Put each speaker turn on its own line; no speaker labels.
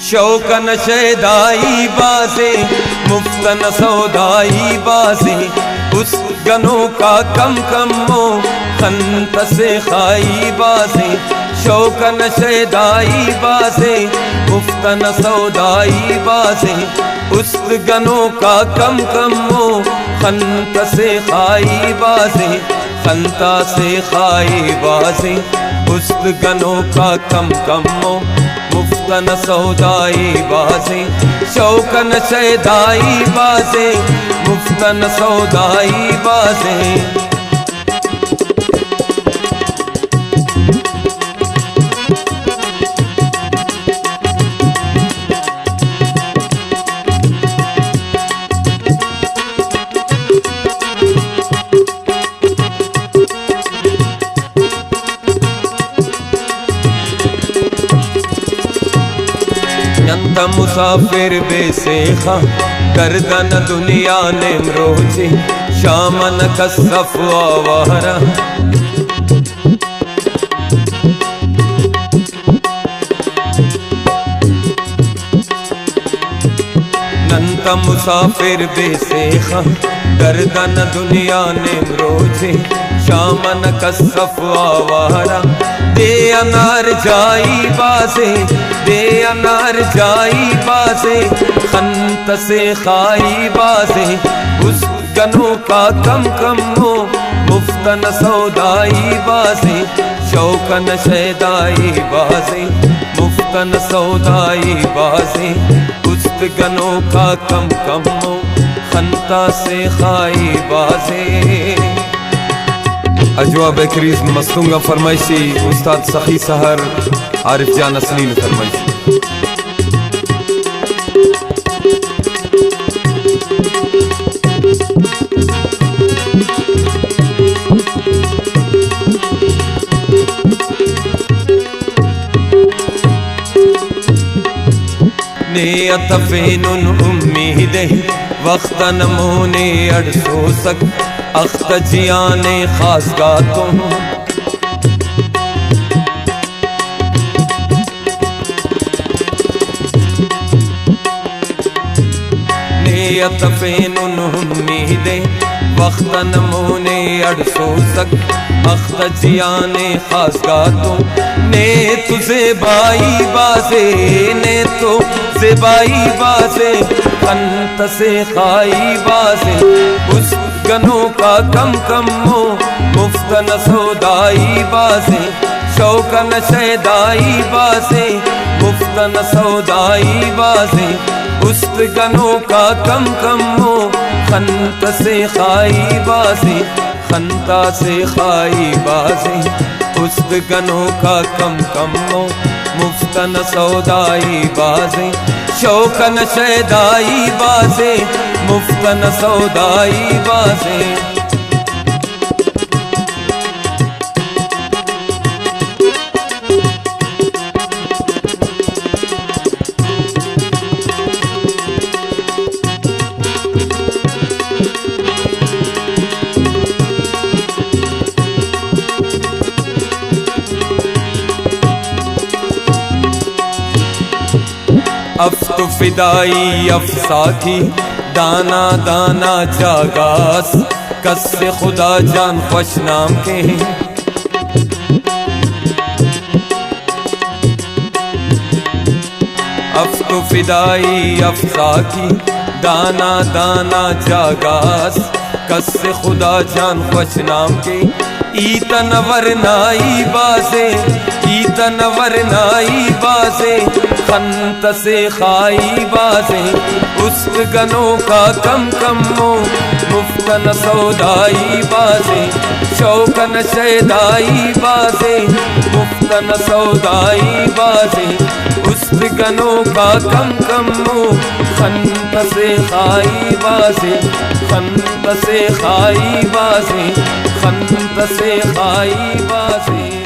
शौकन शैदाई बासे मुफ्तन सौदाई बासे उस गनों का कम कम मो खंत से खाई बासे शौकन शैदाई बासे मुफ्तन सौदाई बासे उस गनों का कम कम मो खंत से खाई बासे खंता से खाई बासे उस गनों का कम कम मो मुफ्तन सौदाई बासे शौकन शैदाई बासे मुफ्तन सौदाई बासे मुसाफिर बेसेखा गर्दन दुनिया ने मरोची शामन कसफ आवारा नंत मुसाफिर बेसेखा गर्दन दुनिया ने मरोची शामन कसफ आवारा दे अनार जाई बासे दे अनार जाई बासे खंत से खाई बासे उस गनों का कम कम हो मुफ्तन सौदाई बासे शौकन शैदाई बासे मुफ्तन सौदाई बासे उस गनों का कम कम हो खंता से खाई बासे। अजवा बेकरीज मस्तूंगा फरमाइशी उस्ताद सखी सहर आरिफ जान असली ने फरमाइशी। नियत फेनुन उम्मीदे वक्तन मोने अड़सो सक अख्त जियाने खास गातों नियत फेनुन उम्मीदे वक्तन मोने अड़सो सक अख्त जियाने खास गातों ने तुझे बाई बासे ने तो ज़ेबाई बासे खंत से खाई बासे उस गनों का कम कम हो मुफ्तन सौदाई बासे शौकन शैदाई बासे मुफ्तन सौदाई बासे उस गनों का कम कम हो खंत से खाई बासे खंता से खाई बासे उस गनों का कम कम हो मुफ्तन सौदाई बासे शौकन शैदाई बासे मुफ्तन सौदाई बासे। अफ्तु फिदाई अफसा की दाना दाना जागास कस से खुदा जान खुश नाम के अफ्तु फिदाई अफसा की दाना दाना जागास कस से खुदा जान खुश नाम के ईतन वरनाई बासे ईतन वरनाई बासे खंत से खाई बासे उस गनों का कम कम हो मुफ्तन सौदाई बासे शौकन शैदाई बासे मुफ्तन सौदाई बासे उस गनों का कम कम हो खंत से खाई बासे खंत से खाई बासे खंत से खाई बासे।